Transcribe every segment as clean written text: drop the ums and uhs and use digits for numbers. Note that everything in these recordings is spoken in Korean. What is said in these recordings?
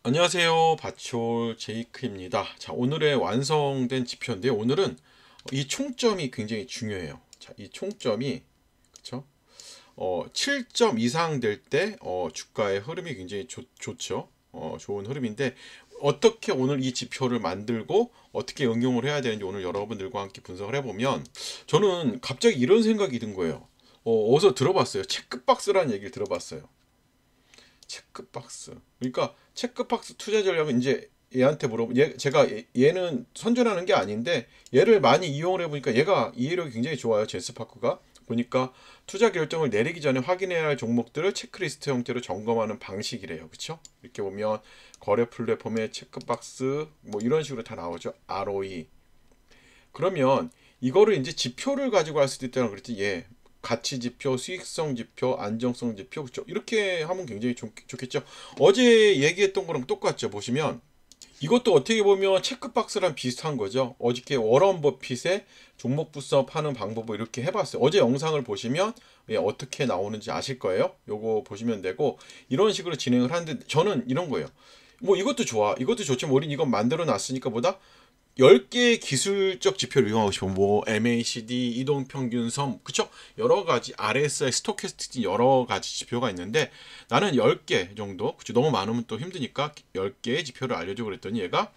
안녕하세요. 바치올 제이크입니다. 자, 오늘의 완성된 지표인데 오늘은 이 총점이 굉장히 중요해요. 자, 이 총점이 그쵸? 7점 이상 될 때 주가의 흐름이 굉장히 좋죠. 좋은 흐름인데 어떻게 오늘 이 지표를 만들고 어떻게 응용을 해야 되는지 오늘 여러분들과 함께 분석을 해보면 저는 갑자기 이런 생각이 든 거예요. 어디서 들어봤어요. 체크박스라는 얘기를 들어봤어요. 체크박스. 그러니까 체크박스 투자 전략은 이제 얘한테 제가 얘는 선전하는 게 아닌데 얘를 많이 이용을 해보니까 얘가 이해력이 굉장히 좋아요. 제스파크가 보니까 투자 결정을 내리기 전에 확인해야 할 종목들을 체크리스트 형태로 점검하는 방식이래요. 그쵸? 이렇게 보면 거래 플랫폼의 체크박스 뭐 이런 식으로 다 나오죠. ROE. 그러면 이거를 이제 지표를 가지고 할 수도 있다고 그랬지. 예. 가치 지표, 수익성 지표, 안정성 지표, 그렇죠? 이렇게 하면 굉장히 좋겠죠. 어제 얘기했던 거랑 똑같죠. 보시면 이것도 어떻게 보면 체크박스랑 비슷한 거죠. 어저께 워런 버핏의 종목 분석하는 방법을 이렇게 해봤어요. 어제 영상을 보시면 어떻게 나오는지 아실 거예요. 요거 보시면 되고 이런 식으로 진행을 하는데 저는 이런 거예요. 뭐 이것도 좋아. 이것도 좋지만 우린 이건 만들어 놨으니까 보다 10개의 기술적 지표를 이용하고 싶으면 뭐 MACD, 이동평균선, 그쵸? 여러 가지 RSI, 스토캐스틱 여러 가지 지표가 있는데 나는 10개 정도, 그쵸? 너무 많으면 또 힘드니까 10개의 지표를 알려줘 그랬더니 얘가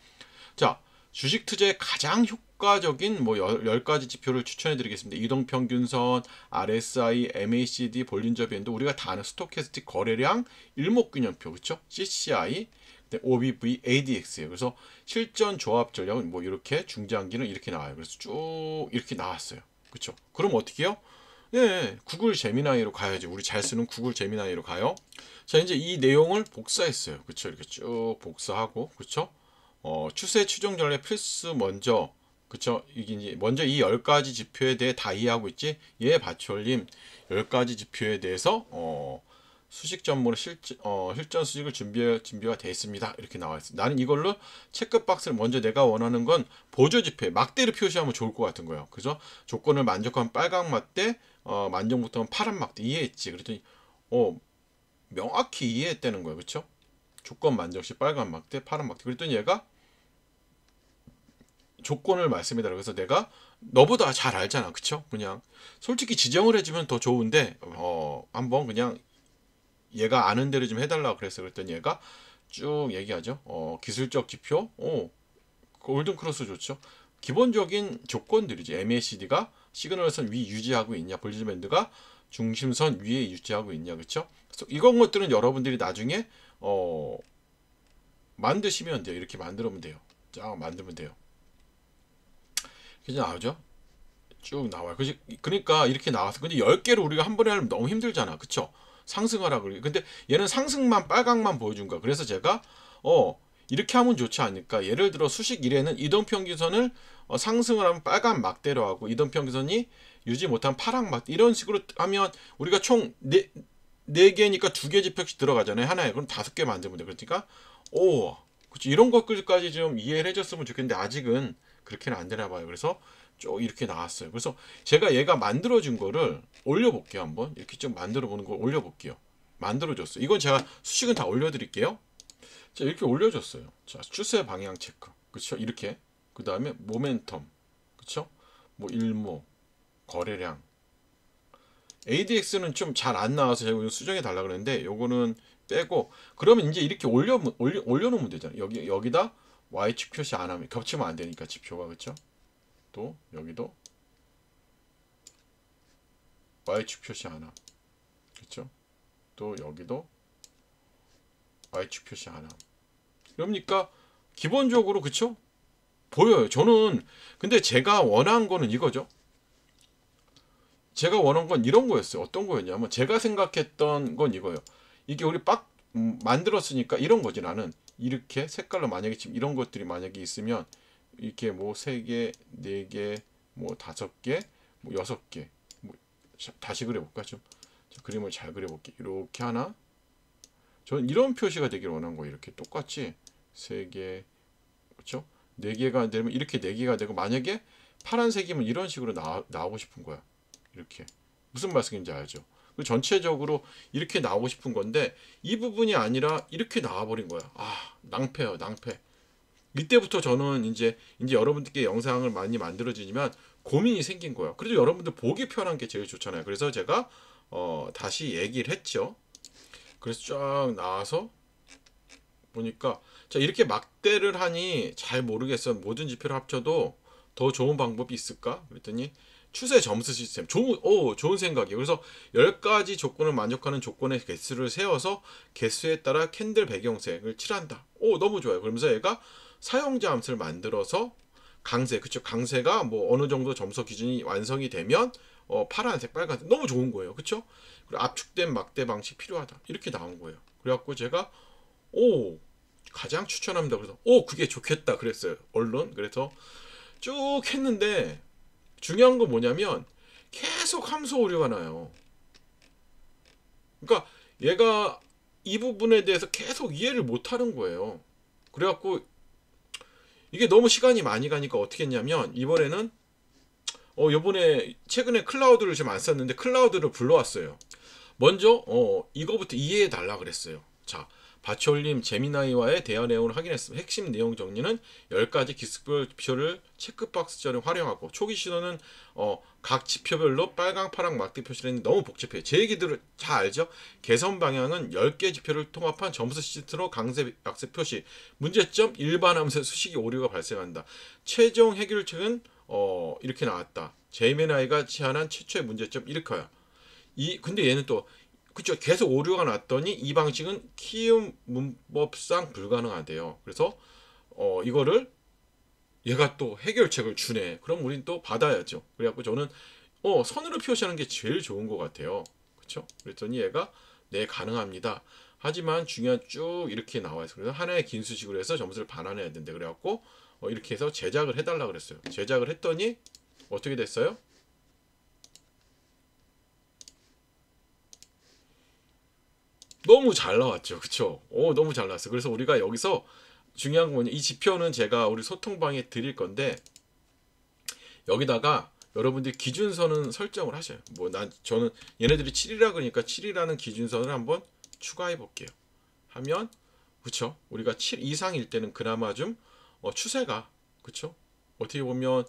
자, 주식 투자에 가장 효과적인 뭐 10가지 지표를 추천해 드리겠습니다. 이동평균선, RSI, MACD, 볼린저 밴드, 우리가 다 아는 스토캐스틱 거래량, 일목균형표, 그쵸? CCI, OBV, ADX예요. 그래서 실전 조합 전략은 뭐 이렇게 중장기는 이렇게 나와요. 그래서 쭉 이렇게 나왔어요. 그렇죠? 그럼 어떻게 해요? 예, 구글 제미나이로 가야죠. 우리 잘 쓰는 구글 제미나이로 가요. 자, 이제 이 내용을 복사했어요. 그렇죠? 이렇게 쭉 복사하고, 그렇죠? 추세 추정 전략 필수 먼저, 그렇죠? 이게 이제 먼저 이 10가지 지표에 대해 다 이해하고 있지? 예, 바치올님 10가지 지표에 대해서 수식 전문으로 실전 수식을 준비가 되어 있습니다. 이렇게 나와 있습니다. 나는 이걸로 체크박스를 먼저 내가 원하는 건 보조 지표에 막대로 표시하면 좋을 것 같은 거예요. 그래서 조건을 만족한 빨간 막대, 만족부터는 파란 막대 이해했지. 그랬더니 명확히 이해했다는 거예요. 그렇죠? 조건 만족 시 빨간 막대, 파란 막대. 그랬더니 얘가 조건을 말씀해달라. 그래서 내가 너보다 잘 알잖아. 그쵸? 그냥 솔직히 지정을 해주면 더 좋은데 한번 그냥 얘가 아는 대로 좀 해달라고 그랬어. 그랬더니 얘가 쭉 얘기하죠. 기술적 지표, 골든 크로스 좋죠. 기본적인 조건들이지. MACD가 시그널선 위 유지하고 있냐, 볼리저 밴드가 중심선 위에 유지하고 있냐, 그렇죠? 그래서 이런 것들은 여러분들이 나중에 만드시면 돼요. 이렇게 만들면 돼요. 쫙 만들면 돼요. 이렇게 나오죠. 쭉 나와요. 그러니까 이렇게 나와서 근데 10개를 우리가 한 번에 하려면 너무 힘들잖아. 그쵸? 상승하라 그래. 근데 얘는 상승만 빨강만 보여준 거야. 그래서 제가 이렇게 하면 좋지 않을까. 예를 들어 수식 1에는 이동평균선을 상승을 하면 빨간 막대로 하고 이동평균선이 유지 못한 파란 막대 이런 식으로 하면 우리가 총 4개니까 2개 지표씩 들어가잖아요. 하나에. 그럼 5개 만들면 돼. 그러니까 그치. 이런 것들까지 좀 이해를 해줬으면 좋겠는데 아직은 그렇게는 안 되나 봐요. 그래서 쭉 이렇게 나왔어요. 그래서 제가 얘가 만들어준 거를 올려볼게요. 한번 이렇게 좀 만들어보는 걸 올려볼게요. 만들어줬어요. 이건 제가 수식은 다 올려드릴게요. 자, 이렇게 올려줬어요. 자, 추세 방향 체크. 그쵸? 이렇게. 그 다음에 모멘텀. 그쵸? 뭐 일모, 거래량. ADX는 좀 잘 안 나와서 제가 수정해 달라 그랬는데 요거는 빼고 그러면 이제 이렇게 올려놓으면 되잖아요. 여기다 Y축 표시 안 하면 겹치면 안 되니까 지표가 그쵸? 또 여기도 Y축 표시 하나 그쵸? 또 여기도 Y축 표시 하나 그러니까 기본적으로 그쵸? 보여요. 저는 근데 제가 원한 거는 이거죠. 제가 원한 건 이런 거였어요. 어떤 거였냐면 제가 생각했던 건 이거예요. 이게 우리 만들었으니까 이런 거지. 나는 이렇게 색깔로 만약에 지금 이런 것들이 만약에 있으면 이렇게 뭐 3개, 4개, 뭐 5개, 뭐 6개 뭐 다시 그려볼까 좀. 자, 그림을 잘 그려볼게. 이렇게 하나. 저는 이런 표시가 되길 원한 거예요. 이렇게 똑같이 3개, 그렇죠? 4개가 되면 이렇게 4개가 되고 만약에 파란색이면 이런 식으로 나오고 싶은 거야. 이렇게 무슨 말씀인지 알죠? 전체적으로 이렇게 나오고 싶은 건데 이 부분이 아니라 이렇게 나와버린 거야. 낭패요, 낭패. 이때부터 저는 이제 여러분들께 영상을 많이 만들어지지만 고민이 생긴 거예요. 그래도 여러분들 보기 편한 게 제일 좋잖아요. 그래서 제가 다시 얘기를 했죠. 그래서 쫙 나와서 보니까 자, 이렇게 막대를 하니 잘 모르겠어. 모든 지표를 합쳐도 더 좋은 방법이 있을까? 그랬더니 추세 점수 시스템. 좋은 생각이에요. 그래서 10가지 조건을 만족하는 조건의 개수를 세워서 개수에 따라 캔들 배경색을 칠한다. 너무 좋아요. 그러면서 얘가 사용자 함수를 만들어서 강세, 그쵸? 강세가 뭐 어느 정도 점수 기준이 완성이 되면 파란색, 빨간색 너무 좋은 거예요. 그쵸? 그리고 압축된 막대 방식 필요하다. 이렇게 나온 거예요. 그래갖고 제가 가장 추천합니다. 그래서 그게 좋겠다 그랬어요. 얼른. 그래서 쭉 했는데 중요한 건 뭐냐면 계속 함수 오류가 나요. 그러니까 얘가 이 부분에 대해서 계속 이해를 못 하는 거예요. 그래갖고 이게 너무 시간이 많이 가니까 어떻게 했냐면 이번에는 요번에 최근에 클라우드를 좀 안 썼는데 클라우드를 불러왔어요. 먼저 이거부터 이해해 달라 그랬어요. 자, 바치올림 제미나이와의 대화 내용을 확인했습니다. 핵심 내용 정리는 10가지 기습별 지표를 체크박스처럼 활용하고 초기 신호는 각 지표별로 빨강, 파랑 막대 표시를 했는데 너무 복잡해요. 제 얘기들을 잘 알죠? 개선 방향은 10개 지표를 통합한 점수 시트로 강세, 약세 표시. 문제점 일반 함수의 수식이 오류가 발생한다. 최종 해결책은 이렇게 나왔다. 제미나이가 제안한 최초의 문제점 이렇게요. 근데 얘는 또 그쵸, 계속 오류가 났더니 이 방식은 키움 문법상 불가능하대요. 그래서 이거를 얘가 또 해결책을 주네. 그럼 우린 또 받아야죠. 그래갖고 저는 선으로 표시하는 게 제일 좋은 것 같아요. 그쵸? 그랬더니 얘가 네, 가능합니다. 하지만 중요한 쭉 이렇게 나와 있어요. 그래서 하나의 긴 수식으로 해서 점수를 반환해야 된대. 그래갖고 이렇게 해서 제작을 해달라 그랬어요. 제작을 했더니 어떻게 됐어요? 너무 잘 나왔죠. 그쵸? 너무 잘 나왔어요. 그래서 우리가 여기서 중요한 건 뭐냐. 이 지표는 제가 우리 소통방에 드릴 건데, 여기다가 여러분들이 기준선은 설정을 하셔요. 저는 얘네들이 7이라 그러니까 7이라는 기준선을 한번 추가해 볼게요. 하면, 그쵸? 우리가 7 이상일 때는 그나마 좀, 추세가, 그쵸? 어떻게 보면,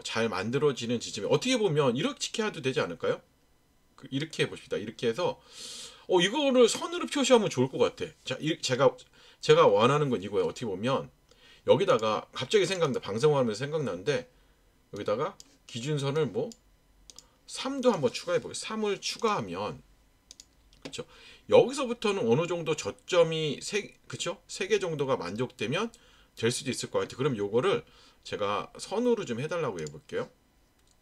잘 만들어지는 지점이, 어떻게 보면 이렇게 해도 되지 않을까요? 이렇게 해봅시다. 이렇게 해서, 이거를 선으로 표시하면 좋을 것 같아. 자, 제가 원하는 건 이거예요. 어떻게 보면 여기다가 갑자기 방송하면서 생각나는데 여기다가 기준선을 3도 한번 추가해 보겠습니다. 3을 추가하면 그렇죠. 여기서부터는 어느 정도 저점이 그렇죠? 3개 정도가 만족되면 될 수도 있을 것 같아요. 그럼 요거를 제가 선으로 좀 해달라고 해볼게요.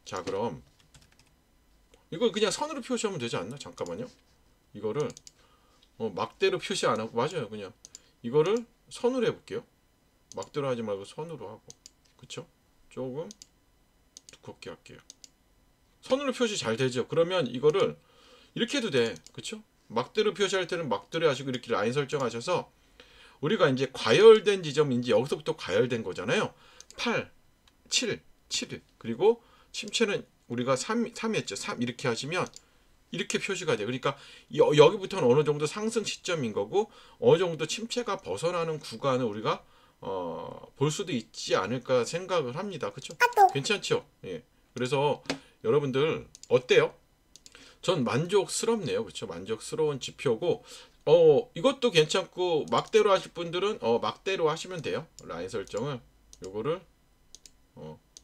자, 그럼 이걸 그냥 선으로 표시하면 되지 않나? 잠깐만요. 이거를 막대로 표시 안 하고 맞아요. 그냥 이거를 선으로 해볼게요. 막대로 하지 말고 선으로 하고 그쵸? 조금 두껍게 할게요. 선으로 표시 잘 되죠? 그러면 이거를 이렇게 해도 돼. 그쵸? 막대로 표시할 때는 막대로 하시고 이렇게 라인 설정하셔서 우리가 이제 과열된 지점인지 여기서부터 과열된 거잖아요. 8, 7, 7 그리고 침체는 우리가 3이었죠. 3 이렇게 하시면 이렇게 표시가 돼요. 그러니까 여기부터는 어느 정도 상승 시점인 거고 어느 정도 침체가 벗어나는 구간을 우리가 볼 수도 있지 않을까 생각을 합니다. 그렇죠? 괜찮죠? 예. 그래서 여러분들 어때요? 전 만족스럽네요. 그렇죠? 만족스러운 지표고 이것도 괜찮고 막대로 하실 분들은 막대로 하시면 돼요. 라인 설정을 요거를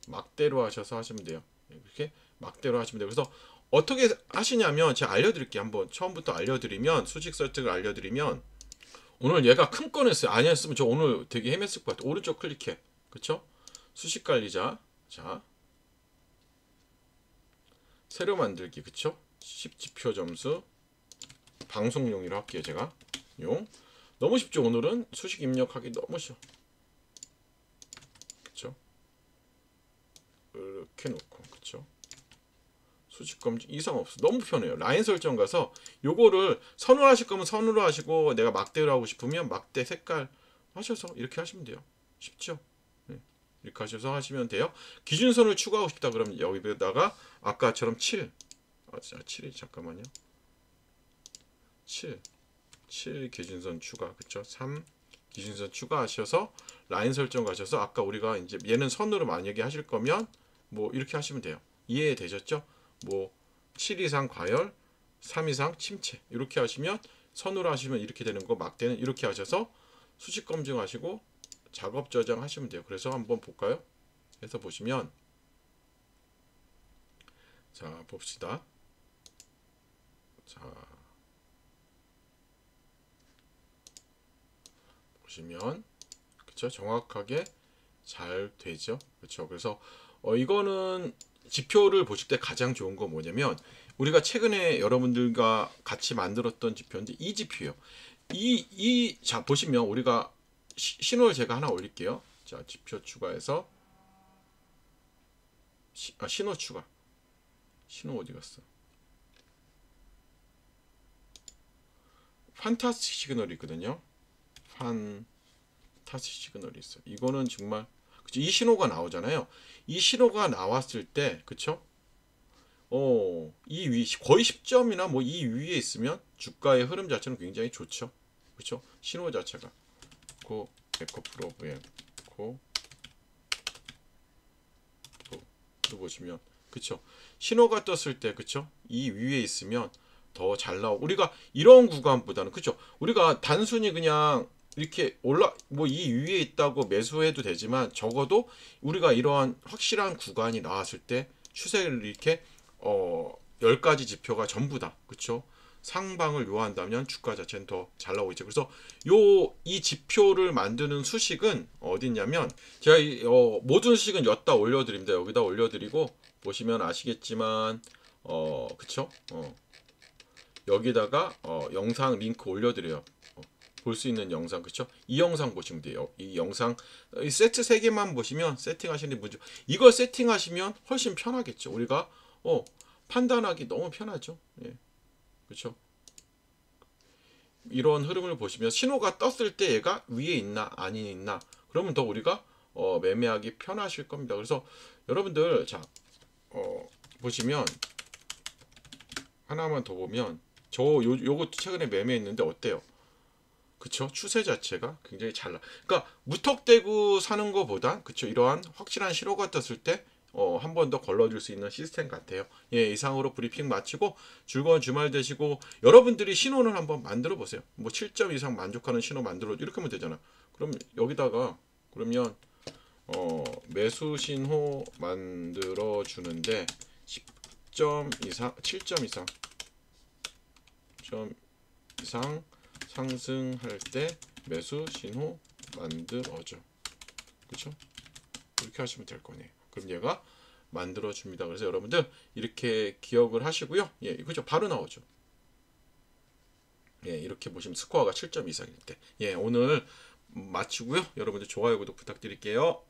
막대로 하셔서 하시면 돼요. 이렇게 막대로 하시면 돼요. 그래서 어떻게 하시냐면 제가 알려드릴게요. 한번 처음부터 알려드리면 수직 설정을 알려드리면 오늘 얘가 큰 건했어요. 아니었으면 저 오늘 되게 헤맸을 것 같아요. 오른쪽 클릭해. 그쵸? 수식 관리자. 자, 새로 만들기. 그쵸? 10지표 점수 방송용으로 할게요. 제가 너무 쉽죠. 오늘은 수식 입력하기 너무 쉬워. 그쵸? 이렇게 놓고 그쵸? 수직 검증 이상 없어. 너무 편해요. 라인 설정 가서 요거를 선으로 하실 거면 선으로 하시고 내가 막대로 하고 싶으면 막대 색깔 하셔서 이렇게 하시면 돼요. 쉽죠? 네. 이렇게 하셔서 하시면 돼요. 기준선을 추가하고 싶다 그러면 여기다가 아까처럼 7 7이 기준선 추가하셔서 라인 설정 가셔서 아까 우리가 이제 얘는 선으로 만약에 하실 거면 뭐 이렇게 하시면 돼요. 이해되셨죠? 뭐 7 이상 과열, 3 이상 침체 이렇게 하시면 선으로 하시면 이렇게 되는 거 막대는 이렇게 하셔서 수직 검증하시고 작업 저장하시면 돼요. 그래서 한번 볼까요? 해서 보시면 자 봅시다. 자 보시면 그쵸 정확하게 잘 되죠. 그쵸 그래서 이거는 지표를 보실 때 가장 좋은 거 뭐냐면 우리가 최근에 여러분들과 같이 만들었던 지표인데 이 지표예요. 자 보시면 우리가 신호를 제가 하나 올릴게요. 자 지표 추가해서 신호 추가. 신호 어디 갔어? 판타스틱 시그널이 있거든요. 판타스틱 시그널이 있어. 이거는 정말 그쵸? 이 신호가 나오잖아요. 이 신호가 나왔을 때 그쵸? 이 위 거의 10점이나 뭐 이 위에 있으면 주가의 흐름 자체는 굉장히 좋죠. 그쵸? 신호 자체가 고 에코 프로브에 고 보시면 그쵸? 신호가 떴을 때 그쵸? 이 위에 있으면 더 잘 나오고 우리가 이런 구간보다는 그쵸? 우리가 단순히 그냥 이렇게 뭐 이 위에 있다고 매수해도 되지만 적어도 우리가 이러한 확실한 구간이 나왔을 때 추세를 이렇게 10가지 지표가 전부 다 그쵸? 상방을 요한다면 주가 자체는 더 잘 나오고 있죠. 그래서 이 지표를 만드는 수식은 어디냐면 제가 모든 수식은 여기다 올려드립니다. 여기다 올려드리고 보시면 아시겠지만 그쵸? 여기다가 영상 링크 올려드려요. 볼 수 있는 영상 그쵸? 이 영상 보시면 돼요. 이 영상 이 세트 3개만 보시면 세팅하시는 문제 이걸 세팅하시면 훨씬 편하겠죠. 우리가 판단하기 너무 편하죠. 예. 그쵸? 이런 흐름을 보시면 신호가 떴을 때 얘가 위에 있나 아니 있나 그러면 더 우리가 매매하기 편하실 겁니다. 그래서 여러분들 자 보시면 하나만 더 보면 요것도 최근에 매매했는데 어때요? 그쵸? 추세 자체가 굉장히 잘 그러니까 무턱대고 사는 것보다 그쵸? 이러한 확실한 신호가 떴을 때 한 번 더 걸러줄 수 있는 시스템 같아요. 예, 이상으로 브리핑 마치고 즐거운 주말 되시고 여러분들이 신호를 한번 만들어 보세요. 뭐 7점 이상 만족하는 신호 만들어 이렇게 하면 되잖아. 그럼 여기다가 그러면 매수 신호 만들어 주는데 10점 이상 7점 이상 점 이상 상승할 때 매수 신호 만들어줘. 그렇죠? 이렇게 하시면 될 거네요. 그럼 얘가 만들어 줍니다. 그래서 여러분들 이렇게 기억을 하시고요. 예, 그죠? 바로 나오죠. 예, 이렇게 보시면 스코어가 7점 이상일 때. 예, 오늘 마치고요. 여러분들 좋아요, 구독 부탁드릴게요.